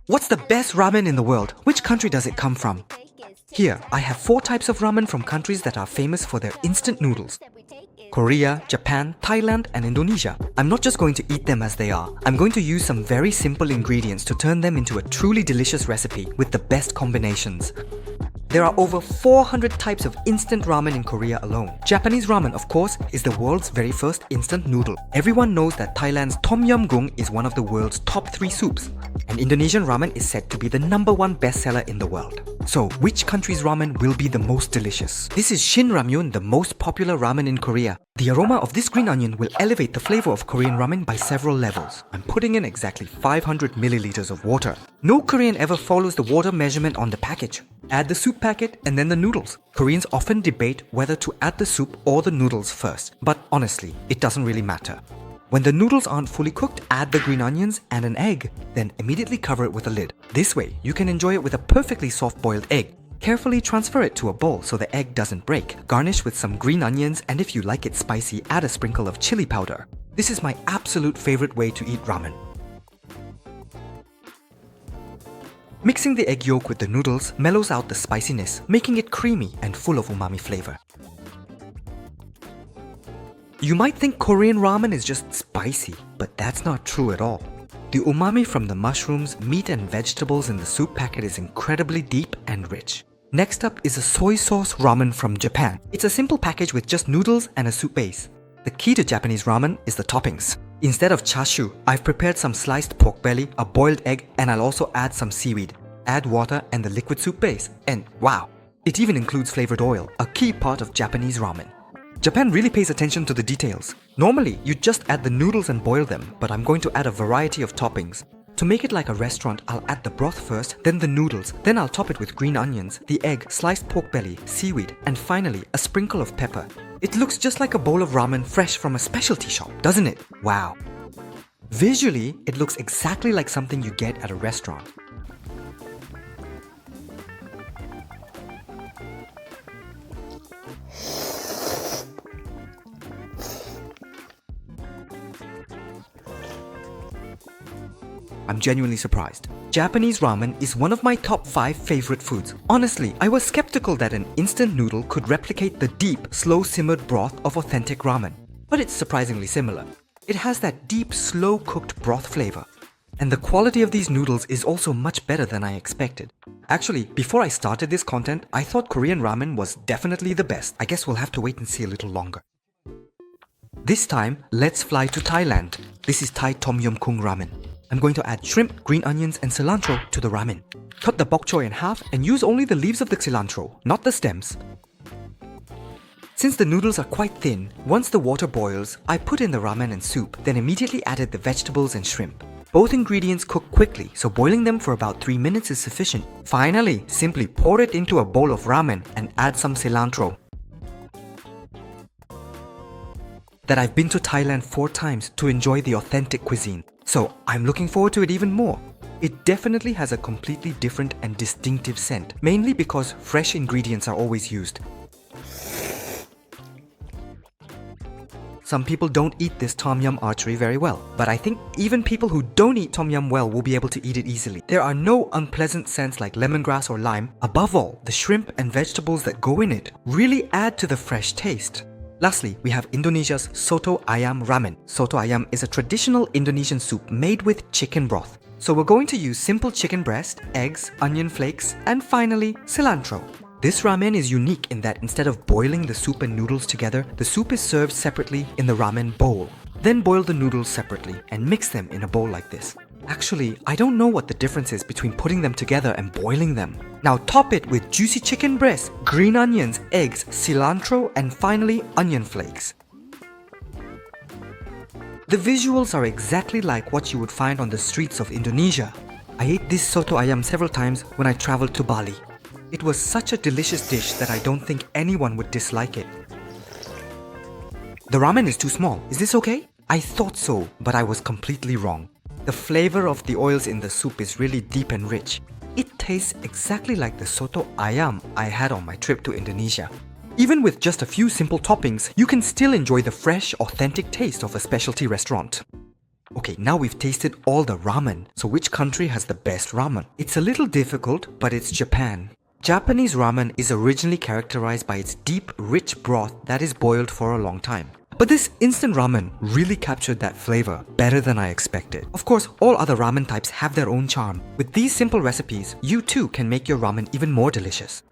What's the best ramen in the world? Which country does it come from? Here, I have 4 types of ramen from countries that are famous for their instant noodles. Korea, Japan, Thailand, and Indonesia. I'm not just going to eat them as they are. I'm going to use some very simple ingredients to turn them into a truly delicious recipe with the best combinations. There are over 400 types of instant ramen in Korea alone. Japanese ramen, of course, is the world's very first instant noodle. Everyone knows that Thailand's Tom Yum Goong is one of the world's top 3 soups. And Indonesian ramen is said to be the #1 bestseller in the world. So, which country's ramen will be the most delicious? This is Shin Ramyun, the most popular ramen in Korea. The aroma of this green onion will elevate the flavor of Korean ramen by several levels. I'm putting in exactly 500 milliliters of water. No Korean ever follows the water measurement on the package. Add the soup packet and then the noodles. Koreans often debate whether to add the soup or the noodles first, but honestly, it doesn't really matter. When the noodles aren't fully cooked, add the green onions and an egg, then immediately cover it with a lid. This way, you can enjoy it with a perfectly soft-boiled egg. Carefully transfer it to a bowl so the egg doesn't break. Garnish with some green onions, and if you like it spicy, add a sprinkle of chili powder. This is my absolute favorite way to eat ramen. Mixing the egg yolk with the noodles mellows out the spiciness, making it creamy and full of umami flavor. You might think Korean ramen is just spicy, but that's not true at all. The umami from the mushrooms, meat and vegetables in the soup packet is incredibly deep and rich. Next up is a soy sauce ramen from Japan. It's a simple package with just noodles and a soup base. The key to Japanese ramen is the toppings. Instead of chashu, I've prepared some sliced pork belly, a boiled egg, and I'll also add some seaweed. Add water and the liquid soup base, and wow! It even includes flavored oil, a key part of Japanese ramen. Japan really pays attention to the details. Normally, you just add the noodles and boil them, but I'm going to add a variety of toppings. To make it like a restaurant, I'll add the broth first, then the noodles, then I'll top it with green onions, the egg, sliced pork belly, seaweed, and finally, a sprinkle of pepper. It looks just like a bowl of ramen fresh from a specialty shop, doesn't it? Wow! Visually, it looks exactly like something you get at a restaurant. I'm genuinely surprised. Japanese ramen is one of my top 5 favorite foods. Honestly, I was skeptical that an instant noodle could replicate the deep, slow-simmered broth of authentic ramen. But it's surprisingly similar. It has that deep, slow-cooked broth flavor. And the quality of these noodles is also much better than I expected. Actually, before I started this content, I thought Korean ramen was definitely the best. I guess we'll have to wait and see a little longer. This time, let's fly to Thailand. This is Thai Tom Yum Goong ramen. I'm going to add shrimp, green onions, and cilantro to the ramen. Cut the bok choy in half and use only the leaves of the cilantro, not the stems. Since the noodles are quite thin, once the water boils, I put in the ramen and soup, then immediately added the vegetables and shrimp. Both ingredients cook quickly, so boiling them for about 3 minutes is sufficient. Finally, simply pour it into a bowl of ramen and add some cilantro. That I've been to Thailand 4 times to enjoy the authentic cuisine. So I'm looking forward to it even more. It definitely has a completely different and distinctive scent, mainly because fresh ingredients are always used. Some people don't eat this tom yum archery very well, but I think even people who don't eat tom yum well will be able to eat it easily. There are no unpleasant scents like lemongrass or lime. Above all, the shrimp and vegetables that go in it really add to the fresh taste. Lastly, we have Indonesia's soto ayam ramen. Soto ayam is a traditional Indonesian soup made with chicken broth. So we're going to use simple chicken breast, eggs, onion flakes, and finally, cilantro. This ramen is unique in that instead of boiling the soup and noodles together, the soup is served separately in the ramen bowl. Then boil the noodles separately and mix them in a bowl like this. Actually, I don't know what the difference is between putting them together and boiling them. Now top it with juicy chicken breast, green onions, eggs, cilantro, and finally onion flakes. The visuals are exactly like what you would find on the streets of Indonesia. I ate this soto ayam several times when I traveled to Bali. It was such a delicious dish that I don't think anyone would dislike it. The ramen is too small. Is this okay? I thought so, but I was completely wrong. The flavor of the oils in the soup is really deep and rich. It tastes exactly like the soto ayam I had on my trip to Indonesia. Even with just a few simple toppings, you can still enjoy the fresh, authentic taste of a specialty restaurant. Okay, now we've tasted all the ramen. So which country has the best ramen? It's a little difficult, but it's Japan. Japanese ramen is originally characterized by its deep, rich broth that is boiled for a long time. But this instant ramen really captured that flavor better than I expected. Of course, all other ramen types have their own charm. With these simple recipes, you too can make your ramen even more delicious.